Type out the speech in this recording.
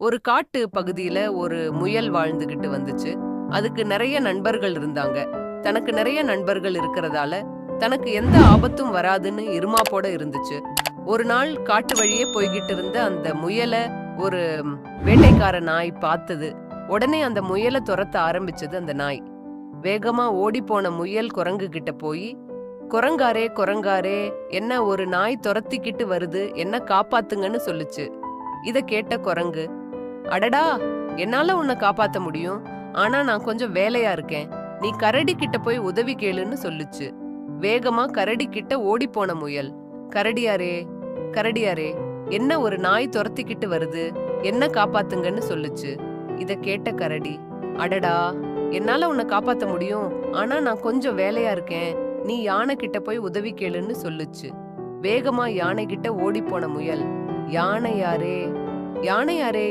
ஒரு காட்டு பகுதியில ஒரு முயல் வாழ்ந்துகிட்டு வந்துச்சு. அதுக்கு நிறைய நண்பர்கள் இருந்தாங்க. தனக்கு நிறைய நண்பர்கள் இருக்கிறதால தனக்கு எந்த ஆபத்தும் வராதுன்னு இருமாப்போட இருந்துச்சு. ஒரு நாள் காட்டு வழியே போய்கிட்டு இருந்த அந்த முயல ஒரு வேட்டைக்கார நாய் பார்த்தது. உடனே அந்த முயலை துரத்த ஆரம்பிச்சது அந்த நாய். வேகமா ஓடி போன முயல் குரங்கு கிட்ட போய், குரங்காரே குரங்காரே, என்ன ஒரு நாய் துரத்திக்கிட்டு வருது, என்ன காப்பாத்துங்கன்னு சொல்லுச்சு. இத கேட்ட குரங்கு, அடடா, என்னால உன்னை காப்பாத்த முடியும். ஆனா நான் கொஞ்சம் வேலையா இருக்கேன். நீ கரடி கிட்ட போய் உதவி கேளுன்னு சொல்லுச்சு. வேகமா கரடி கிட்ட ஓடி போன முயல், கரடியாரே கரடியாரே, என்ன ஒரு நாய் துரத்திக்கிட்டு வருது, என்ன காப்பாத்துங்கன்னு சொல்லுச்சு. இத கேட்ட கரடி, அடடா, என்னால உன்னை காப்பாத்த முடியும். ஆனா நான் கொஞ்சம் வேலையா இருக்கேன். நீ யானை கிட்ட போய் உதவி கேளுன்னு சொல்லுச்சு. வேகமா யானை கிட்ட ஓடி போன முயல், யானையாரே யானையாரே